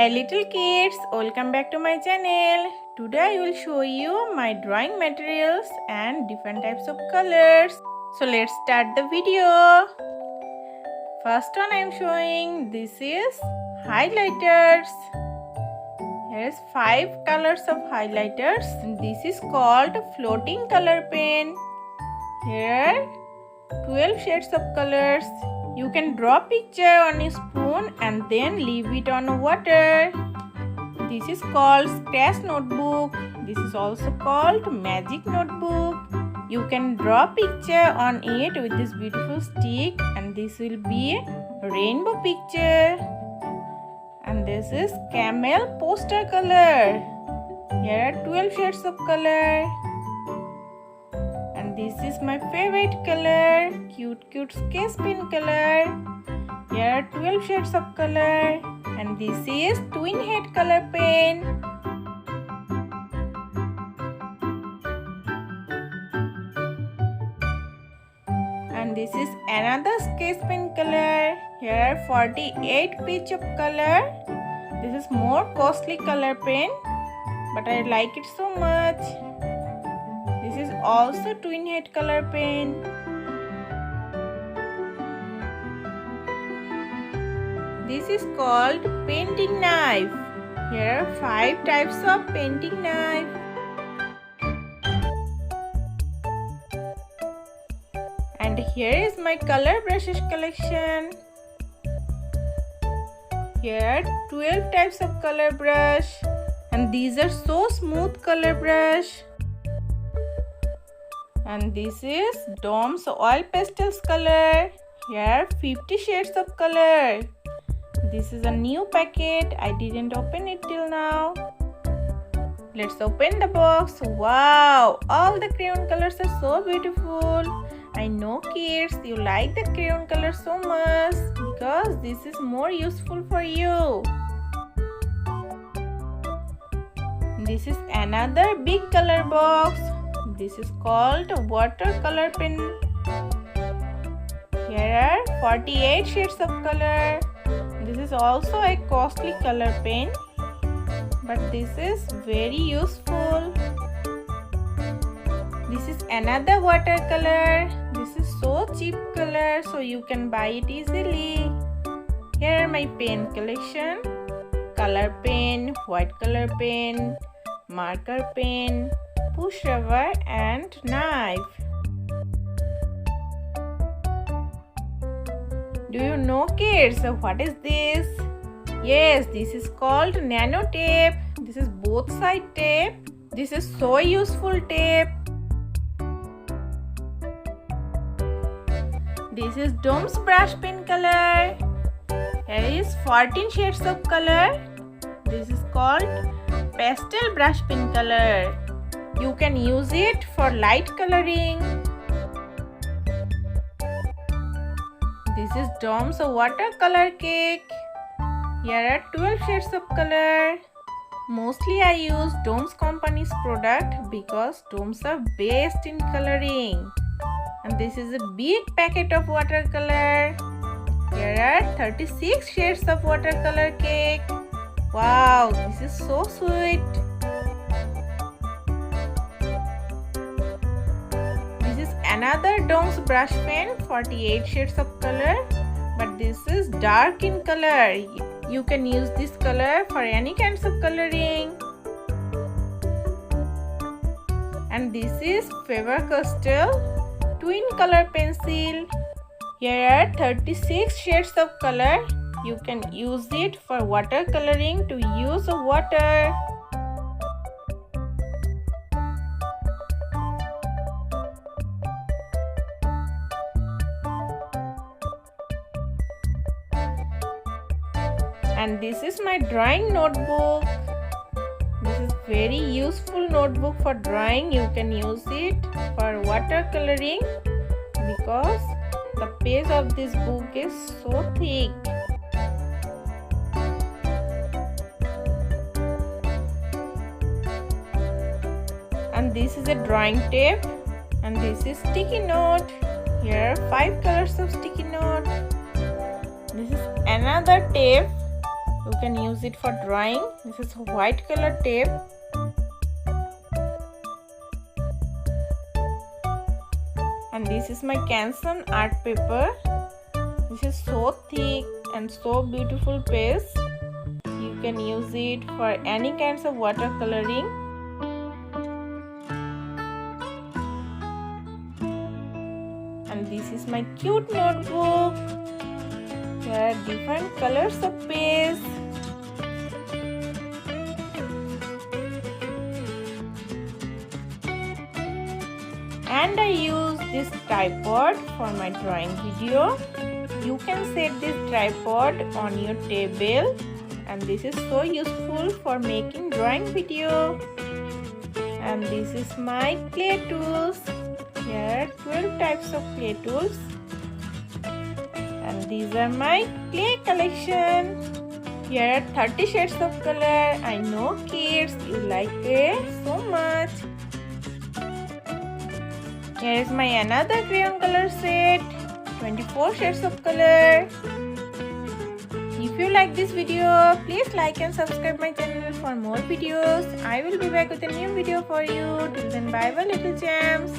Hey little kids, welcome back to my channel. Today I will show you my drawing materials and different types of colors. So let's start the video. First one I am showing, this is highlighters. Here's 5 colors of highlighters. This is called floating color pen. Here 12 shades of colors. You can draw picture on a spoon and then leave it on water. This is called scratch notebook. This is also called magic notebook. You can draw picture on it with this beautiful stick, and this will be a rainbow picture. And this is camel poster color. Here are 12 shades of color. And this is my favorite color, cute sketch pen color. Here are 12 shades of color. And this is twin head color pen. And this is another sketch pen color. Here are 48 page of color. This is more costly color pen, but I like it so much. This is also twin head color pen. This is called painting knife. Here are 5 types of painting knife. And here is my color brushes collection. Here are 12 types of color brush. And these are so smooth color brush. And this is Dom's oil pastels color. Here are 50 shades of color. This is a new packet. I didn't open it till now. Let's open the box. Wow! All the crayon colors are so beautiful. I know kids, you like the crayon color so much because this is more useful for you. This is another big color box. This is called watercolor pen. Here are 48 shades of color. This is also a costly color pen, but this is very useful. This is another watercolor. This is so cheap color, so you can buy it easily. Here are my pen collection. Color pen, white color pen, marker pen, push rubber and knife. Do you know kids, what is this? Yes, this is called nano tape. This is both side tape. This is so useful tape. This is Dom's brush pen color. Here is 14 shades of color. This is called pastel brush pen color. You can use it for light coloring. This is Dom's watercolor cake. Here are 12 shades of color. Mostly I use Dom's company's product because Dom's are best in coloring. And this is a big packet of watercolor. Here are 36 shades of watercolor cake. Wow, this is so sweet. Another Dom's brush pen, 48 shades of color, but this is dark in color. You can use this color for any kinds of coloring. And this is Faber-Castell twin color pencil. Here are 36 shades of color. You can use it for watercoloring to use water. And this is my drawing notebook. This is very useful notebook for drawing. You can use it for watercoloring because the page of this book is so thick. And this is a drawing tape. And this is sticky note. Here are 5 colors of sticky note. This is another tape You can use it for drawing. This is white color tape. And this is my Canson art paper. This is so thick and so beautiful paste. You can use it for any kinds of watercoloring. And this is my cute notebook. There are different colors of paste. And I use this tripod for my drawing video. You can set this tripod on your table, and this is so useful for making drawing video. And this is my clay tools. Here are 12 types of clay tools. And these are my clay collection. Here are 30 shades of color. I know kids, you like it so much. Here is my another crayon color set, 24 shades of color. If you like this video, please like and subscribe my channel for more videos. I will be back with a new video for you. Till then, bye bye little gems.